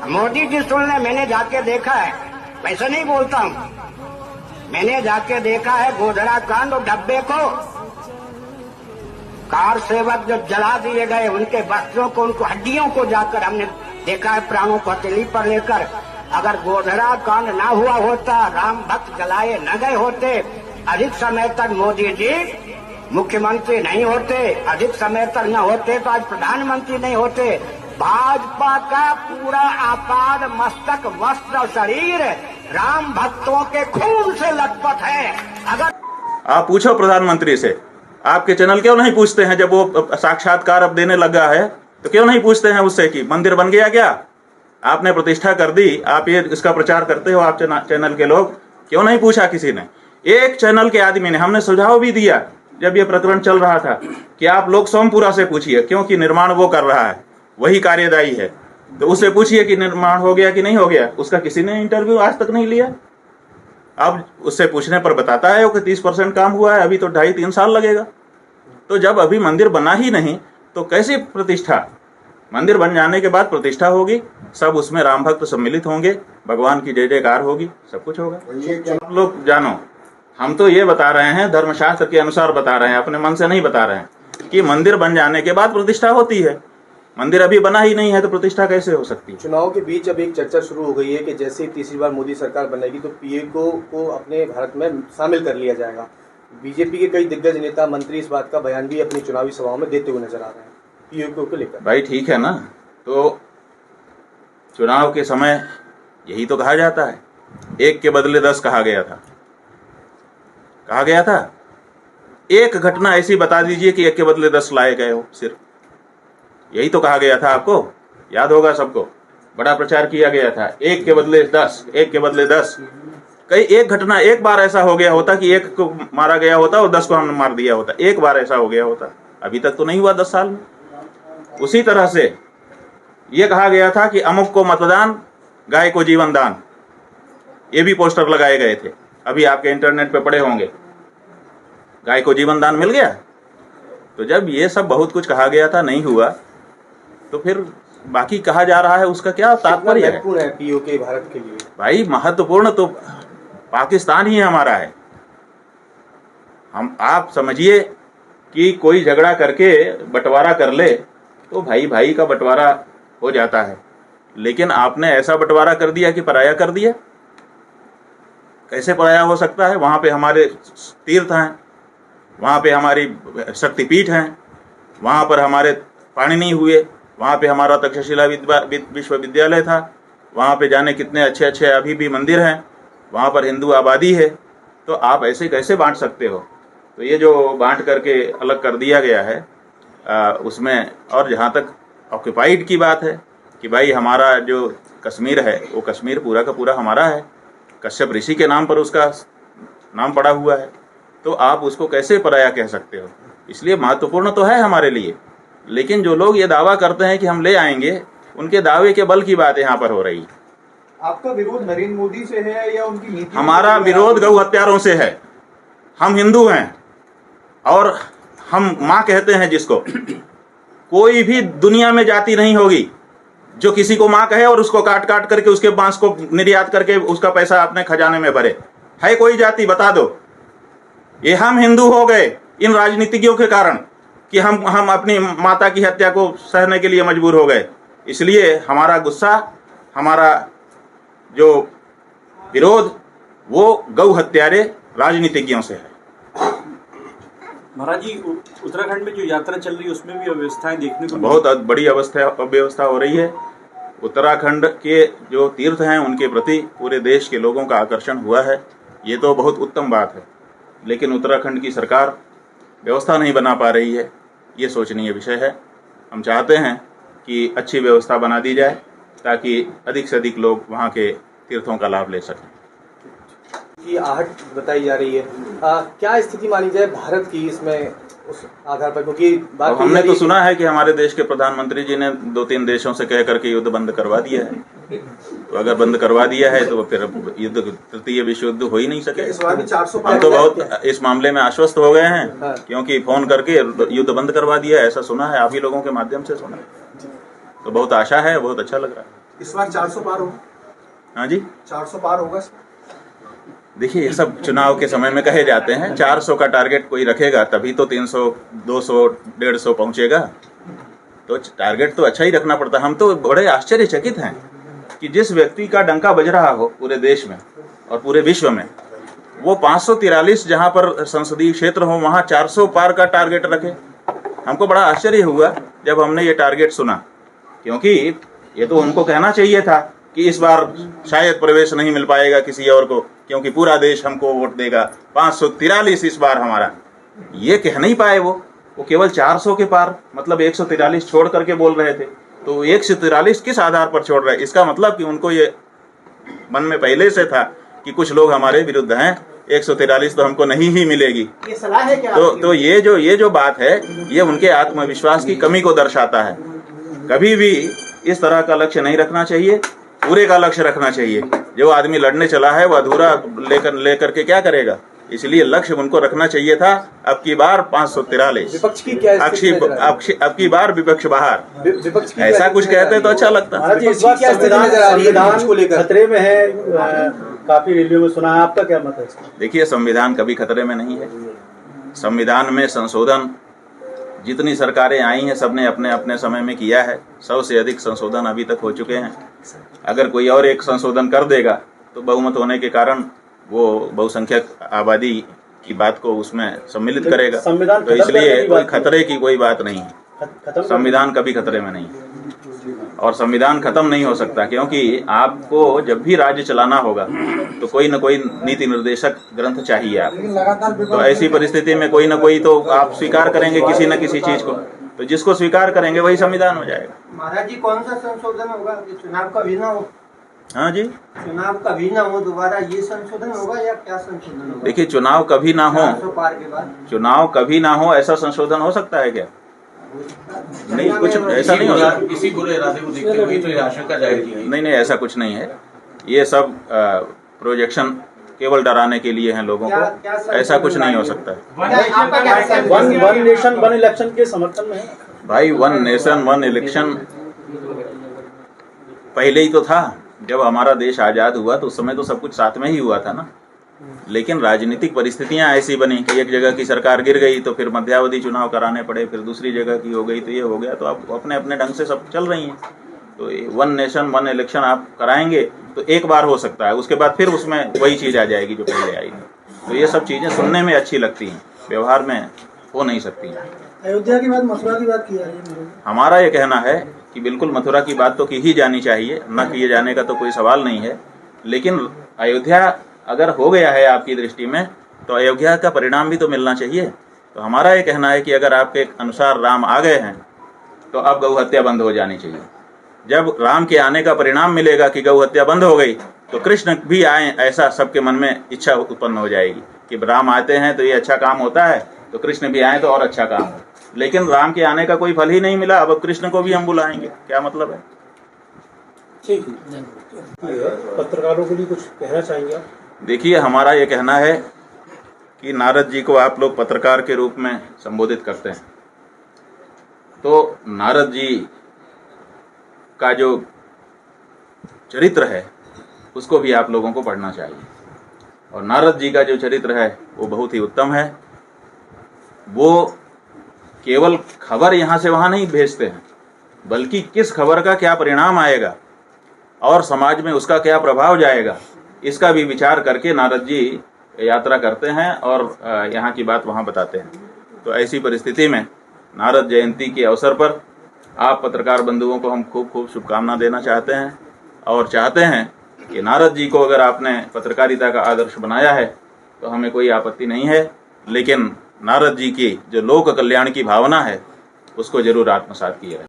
मोदी जी सुन ले, मैंने जाके देखा है, वैसे नहीं बोलता हूँ, मैंने जाके देखा है गोधरा कांड और डब्बे को, कार सेवक जो जला दिए गए उनके वस्त्रों को, उनको हड्डियों को जाकर हमने देखा है प्राणों को हथेली पर लेकर। अगर गोधरा कांड ना हुआ होता, राम भक्त जलाए न गए होते, अधिक समय तक मोदी जी मुख्यमंत्री नहीं होते, अधिक समय तक न होते तो आज प्रधानमंत्री नहीं होते। भाजपा का पूरा आपाद मस्तक वस्त्र शरीर राम भक्तों के खून से लथपथ है। अगर आप पूछो प्रधानमंत्री से, आपके चैनल क्यों नहीं पूछते हैं जब वो साक्षात्कार अब देने लगा है, तो क्यों नहीं पूछते हैं उससे कि मंदिर बन गया क्या, आपने प्रतिष्ठा कर दी, आप ये इसका प्रचार करते हो, आप चैनल के लोग, क्यों नहीं पूछा किसी ने? एक चैनल के आदमी ने, हमने सुझाव भी दिया जब ये प्रकरण चल रहा था कि आप लोग सोमपुरा से पूछिए, क्योंकि निर्माण वो कर रहा है, वही कार्यदायी है, तो उससे पूछिए कि निर्माण हो गया कि नहीं हो गया। उसका किसी ने इंटरव्यू आज तक नहीं लिया। अब उससे पूछने पर बताता है कि 30% काम हुआ है, अभी तो 2.5-3 साल लगेगा। तो जब अभी मंदिर बना ही नहीं तो कैसे प्रतिष्ठा? मंदिर बन जाने के बाद प्रतिष्ठा होगी, सब उसमें राम भक्त सम्मिलित होंगे, भगवान की जय जयकार होगी, सब कुछ होगा। सब लोग जानो, हम तो ये बता रहे हैं, धर्मशास्त्र के अनुसार बता रहे हैं, अपने मन से नहीं बता रहे हैं कि मंदिर बन जाने के बाद प्रतिष्ठा होती है। मंदिर अभी बना ही नहीं है तो प्रतिष्ठा कैसे हो सकती है? चुनाव के बीच अब एक चर्चा शुरू हो गई है कि जैसे ही तीसरी बार मोदी सरकार बनेगी तो पीए को अपने भारत में शामिल कर लिया जाएगा। बीजेपी के कई दिग्गज नेता मंत्री इस बात का बयान भी अपनी चुनावी सभाओं में देते हुए नजर आ रहे हैं पीए को लेकर। भाई ठीक है ना, तो चुनाव के समय यही तो कहा जाता है, 1 के बदले 10 कहा गया था। एक घटना ऐसी बता दीजिए कि 1 के बदले 10 लाए गए हो, सिर्फ यही तो कहा गया था। आपको याद होगा, सबको बड़ा प्रचार किया गया था, 1 के बदले 10, 1 के बदले 10। कई एक घटना, एक बार ऐसा हो गया होता कि 1 को मारा गया होता और 10 को हमने मार दिया होता, एक बार ऐसा हो गया होता। अभी तक तो नहीं हुआ 10 साल में। उसी तरह से ये कहा गया था कि अमुक को मतदान, गाय को जीवन दान, ये भी पोस्टर लगाए गए थे, अभी आपके इंटरनेट पे पड़े होंगे। गाय को जीवन दान मिल गया। तो जब ये सब बहुत कुछ कहा गया था, नहीं हुआ, तो फिर बाकी कहा जा रहा है, उसका क्या तात्पर्य है? महत्वपूर्ण है पीओके भारत के लिए? भाई महत्वपूर्ण तो पाकिस्तान ही हमारा है। आप समझिए कि कोई झगड़ा करके बंटवारा कर ले तो भाई भाई का बंटवारा हो जाता है, लेकिन आपने ऐसा बंटवारा कर दिया कि पराया कर दिया। कैसे पराया हो सकता है? वहां पे हमारे तीर्थ हैं, वहां पे हमारी शक्तिपीठ हैं, वहां पर हमारे पाणिनि हुए, वहां पे हमारा तक्षशिला विश्वविद्यालय था, वहां पे जाने कितने अच्छे अच्छे अभी भी मंदिर हैं, वहां पर हिंदू आबादी है। तो आप ऐसे कैसे बांट सकते हो? तो ये जो बांट करके अलग कर दिया गया है उसमें, और जहाँ तक ऑक्युपाइड की बात है कि भाई हमारा जो कश्मीर है वो कश्मीर पूरा का पूरा हमारा है, कश्यप ऋषि के नाम पर उसका नाम पड़ा हुआ है, तो आप उसको कैसे पराया कह सकते हो? इसलिए महत्वपूर्ण तो है हमारे लिए, लेकिन जो लोग ये दावा करते हैं कि हम ले आएंगे, उनके दावे के बल की बात यहाँ पर हो रही है। आपका विरोध नरेंद्र मोदी से है या उनकी नीति? हमारा विरोध गौ हत्यारों से है। हम हिंदू हैं और हम माँ कहते हैं जिसको, कोई भी दुनिया में जाति नहीं होगी जो किसी को माँ कहे और उसको काट काट करके उसके मांस को निर्यात करके उसका पैसा अपने खजाने में भरे। है कोई जाति? बता दो। ये हम हिंदू हो गए इन राजनीतिज्ञों के कारण कि हम अपनी माता की हत्या को सहने के लिए मजबूर हो गए। इसलिए हमारा गुस्सा, हमारा जो विरोध वो गौ हत्यारे राजनीतिज्ञों से है। महाराज जी, उत्तराखंड में जो यात्रा चल रही है उसमें भी अव्यवस्थाएं देखने को बहुत बड़ी अव्यवस्था हो रही है। उत्तराखंड के जो तीर्थ हैं उनके प्रति पूरे देश के लोगों का आकर्षण हुआ है, ये तो बहुत उत्तम बात है, लेकिन उत्तराखंड की सरकार व्यवस्था नहीं बना पा रही है, ये सोचनीय विषय है। हम चाहते हैं कि अच्छी व्यवस्था बना दी जाए ताकि अधिक से अधिक लोग वहाँ के तीर्थों का लाभ ले सकें। की आहट बताई जा रही है, क्या स्थिति मानी जाए भारत की इसमें उस आधार पर? क्योंकि हमने तो सुना है कि हमारे देश के प्रधानमंत्री जी ने 2-3 देशों से कह करके युद्ध बंद करवा दिया है। तो अगर बंद करवा दिया है तो फिर युद्ध, तृतीय विश्व युद्ध हो ही नहीं सके। हम तो बहुत इस मामले में आश्वस्त हो गए हैं, क्योंकि फोन करके युद्ध बंद करवा दिया है, ऐसा सुना है, आप ही लोगों के माध्यम से सुना है। तो बहुत आशा है, बहुत अच्छा लग रहा है। इस बार 400 पार होगा? हाँ जी, 400 पार होगा? देखिए ये सब चुनाव के समय में कहे जाते हैं। 400 का टारगेट कोई रखेगा तभी तो 300, 200, 150 पहुंचेगा। तो टारगेट तो अच्छा ही रखना पड़ता है। हम तो बड़े आश्चर्यचकित हैं कि जिस व्यक्ति का डंका बज रहा हो पूरे देश में और पूरे विश्व में, वो 543 जहां पर संसदीय क्षेत्र हो वहां 400 पार का टारगेट रखे। हमको बड़ा आश्चर्य हुआ जब हमने ये टारगेट सुना, क्योंकि ये तो उनको कहना चाहिए था कि इस बार शायद प्रवेश नहीं मिल पाएगा किसी और को, क्योंकि पूरा देश हमको वोट देगा। 543 इस बार हमारा, ये कह नहीं पाए वो केवल 400 के पार, मतलब 143 छोड़ करके बोल रहे थे। तो 143 किस आधार पर छोड़ रहे? इसका मतलब कि उनको ये मन में पहले से था कि कुछ लोग हमारे विरुद्ध हैं, 143 तो हमको नहीं ही मिलेगी। ये सलाह है क्या? तो ये जो बात है, ये उनके आत्मविश्वास की कमी को दर्शाता है। कभी भी इस तरह का लक्ष्य नहीं रखना चाहिए, पूरे का लक्ष्य रखना चाहिए। जो आदमी लड़ने चला है वो अधूरा लेकर के क्या करेगा? इसलिए लक्ष्य उनको रखना चाहिए था। अब की बार 543, विपक्ष की क्या स्थिति नजर आ रही है? अब की बार विपक्ष बाहर, विपक्ष की ऐसा कुछ कहते तो अच्छा लगता। महाराज जी, इस बार क्या स्थिति नजर आ रही है विपक्ष को लेकर? खतरे में है, काफी रैलियों में सुना है, आपका क्या मत है इसका? देखिए, संविधान कभी खतरे में नहीं है। संविधान में संशोधन जितनी सरकारें आई हैं सबने अपने अपने समय में किया है। 100 से अधिक संशोधन अभी तक हो चुके हैं। अगर कोई और एक संशोधन कर देगा तो बहुमत होने के कारण वो बहुसंख्यक आबादी की बात को उसमें सम्मिलित करेगा। संविधान तो इसलिए कोई खतरे की कोई बात नहीं है। खत्म संविधान कभी खतरे में नहीं है और संविधान खत्म नहीं हो सकता, क्योंकि आपको जब भी राज्य चलाना होगा तो कोई न कोई नीति निर्देशक ग्रंथ चाहिए आपको। तो ऐसी परिस्थिति में कोई न कोई तो आप स्वीकार करेंगे किसी न किसी चीज को, तो जिसको स्वीकार करेंगे वही संविधान हो जाएगा। महाराज जी, कौन सा संशोधन होगा? चुनाव का भी ना हो? हाँ जी, चुनाव कभी ना हो दोबारा, ये संशोधन होगा या क्या संशोधन होगा? देखिए, चुनाव कभी ना हो, 400 पार के बाद चुनाव कभी ना हो, ऐसा संशोधन हो सकता है क्या? नहीं, कुछ ऐसा नहीं होता। इसी बुरे इरादे को देखते हुए तो ये आशंका जाहिर की गई। नहीं, ऐसा कुछ नहीं है। ये सब प्रोजेक्शन केवल डराने के लिए हैं लोगों को। ऐसा कुछ नहीं हो सकता है। वन नेशन वन इलेक्शन के समर्थन में है भाई। वन नेशन वन इलेक्शन पहले ही तो था। जब हमारा देश आजाद हुआ तो उस समय तो सब कुछ साथ में ही हुआ था ना। लेकिन राजनीतिक परिस्थितियां ऐसी बनी कि एक जगह की सरकार गिर गई तो फिर मध्यावधि चुनाव कराने पड़े, फिर दूसरी जगह की हो गई तो ये हो गया। तो अब अपने अपने ढंग से सब चल रही हैं। तो वन नेशन वन इलेक्शन आप कराएंगे तो एक बार हो सकता है, उसके बाद फिर उसमें वही चीज़ आ जाएगी जो पहले आई थी। तो ये सब चीज़ें सुनने में अच्छी लगती हैं, व्यवहार में हो नहीं सकती हैं। अयोध्या की बात, मथुरा की बात की जा रही है। हमारा ये कहना है कि बिल्कुल मथुरा की बात तो की ही जानी चाहिए, न किए जाने का तो कोई सवाल नहीं है। लेकिन अयोध्या अगर हो गया है आपकी दृष्टि में तो अयोध्या का परिणाम भी तो मिलना चाहिए। तो हमारा ये कहना है कि अगर आपके अनुसार राम आ गए हैं तो अब गौ हत्या बंद हो जानी चाहिए। जब राम के आने का परिणाम मिलेगा कि गौ हत्या बंद हो गई तो कृष्ण भी आए, ऐसा सबके मन में इच्छा उत्पन्न हो जाएगी कि राम आते हैं तो ये अच्छा काम होता है, तो कृष्ण भी आए तो और अच्छा काम हो। लेकिन राम के आने का कोई फल ही नहीं मिला, अब कृष्ण को भी हम बुलाएंगे, क्या मतलब है? ठीक है, पत्रकारों के लिए कुछ कहना चाहेंगे आप? देखिए, हमारा ये कहना है कि नारद जी को आप लोग पत्रकार के रूप में संबोधित करते हैं, तो नारद जी का जो चरित्र है उसको भी आप लोगों को पढ़ना चाहिए। और नारद जी का जो चरित्र है वो बहुत ही उत्तम है। वो केवल खबर यहाँ से वहाँ नहीं भेजते हैं, बल्कि किस खबर का क्या परिणाम आएगा और समाज में उसका क्या प्रभाव जाएगा, इसका भी विचार करके नारद जी यात्रा करते हैं और यहाँ की बात वहाँ बताते हैं। तो ऐसी परिस्थिति में नारद जयंती के अवसर पर आप पत्रकार बंधुओं को हम खूब खूब शुभकामना देना चाहते हैं और चाहते हैं कि नारद जी को अगर आपने पत्रकारिता का आदर्श बनाया है तो हमें कोई आपत्ति नहीं है, लेकिन नारद जी की जो लोक कल्याण की भावना है उसको जरूर आत्मसात किया है।